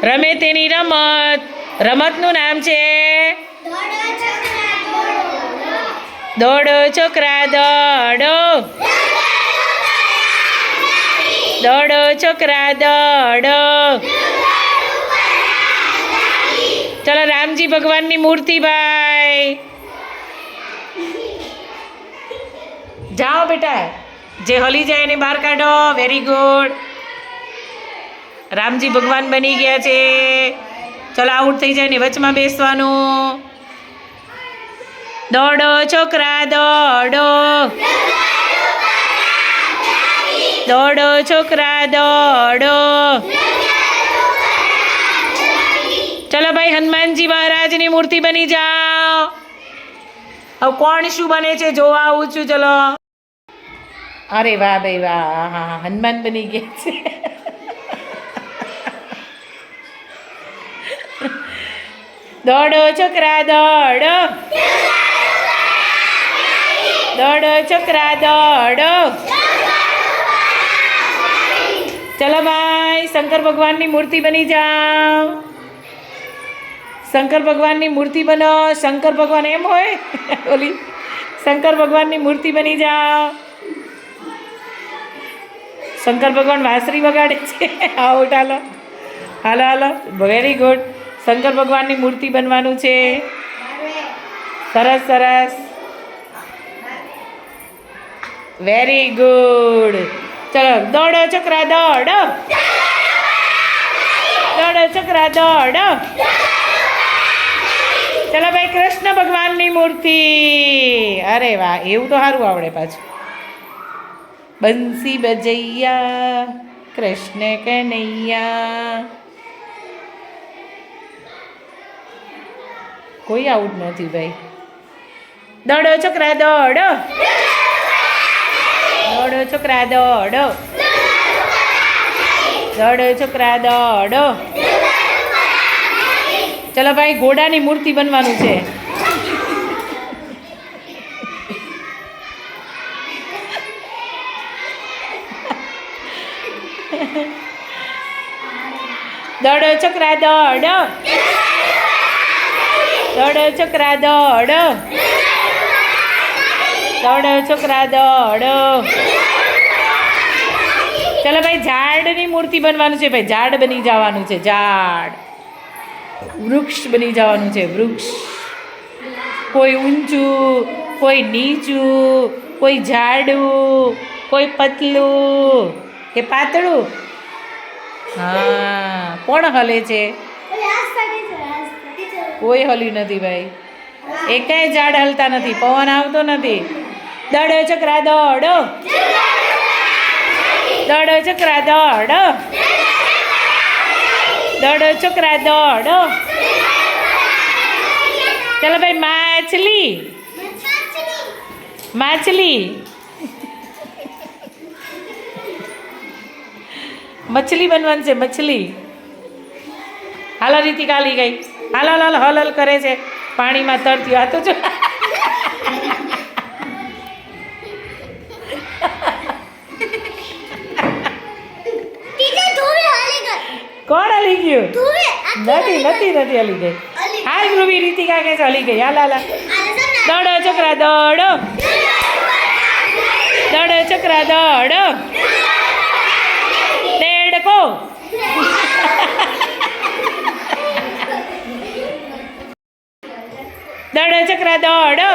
રમે તેની રમત. રમતનું નામ છે દોડો છોકરા દોડો. દોડો છોકરા દોડો. ચલો રામજી ભગવાનની મૂર્તિ ભાઈ. જાઓ બેટા, જે હલી જાય એને બહાર કાઢો. Very good. રામજી ભગવાન બની ગયા છે. ચલો આઉટ થઈ જાય ને વચમાં બેસવાનું. દોડો છોકરા દોડો. દોડો છોકરા દોડો. ચલો ભાઈ હનુમાનજી મહારાજની મૂર્તિ બની જાઓ. હવે કોણ શું બને છે જોવા આવું છું. ચલો. અરે વાહ ભાઈ વાહ. હા હનુમાન બની ગયા છે. દોડો છોકરા દોડો. દોડો છોકરા દોડો. ચલો ભાઈ શંકર ભગવાનની મૂર્તિ બની જાઓ. શંકર ભગવાનની મૂર્તિ બનો. શંકર ભગવાન એમ હોય ઓલી શંકર ભગવાનની મૂર્તિ બની જાઓ. શંકર ભગવાન વાંસળી વગાડે છે. આઉટ. હાલો હાલો હાલો. Very good. શંકર ભગવાનની મૂર્તિ બનવાનું છે. સરસ સરસ. Very good. ચલો દોડો છોકરા દોડો. દોડો છોકરા દોડો. ચલો ભાઈ કૃષ્ણ ભગવાનની મૂર્તિ. અરે વાહ, એવું તો સારું આવડે પાછું. બંસી બજૈયા કૃષ્ણ કનૈયા. કોઈ આઉટ નથી ભાઈ. દોડો છોકરા દોડો. દોડો છોકરા દોડો. દોડો છોકરા દોડો. ચલો ભાઈ ઘોડાની મૂર્તિ બનવાનું છે. દોડો છોકરા દોડો. દોડો છોકરા દોડો. દોડો છોકરા દોડો. ચલો ભાઈ ઝાડની મૂર્તિ બનવાનું છે. ભાઈ ઝાડ બની જવાનું છે. ઝાડ. વૃક્ષ બની જવાનું છે. વૃક્ષ. કોઈ ઊંચું, કોઈ નીચું, કોઈ જાડું, કોઈ પતલું કે પાતળું. હા કોણ હલે છે? કોઈ હલ્યું નથી ભાઈ. એકેય ઝાડ હલતા નથી. પવન આવતો નથી. દોડો છોકરા દોડો. દોડો છોકરા દોડો. દોડો છોકરા દોડો. ચલો ભાઈ માછલી. માછલી. મછલી બનવાનું છે. મછલી. હાલો રીતિકા હાલી ગઈ. હાલો હાલો હલ હલ કરે છે. પાણીમાં તરતી. આ તો જો કોણ હલી ગયું? નથી નથી નથી હલી ગઈ. હાલ ધ્રુવી રીતિકા કે હલી ગઈ. હાલ હાલ. દોડો છોકરા દોડો. દોડો છોકરા દોડો. દેડકો. દોડો છોકરા દોડો.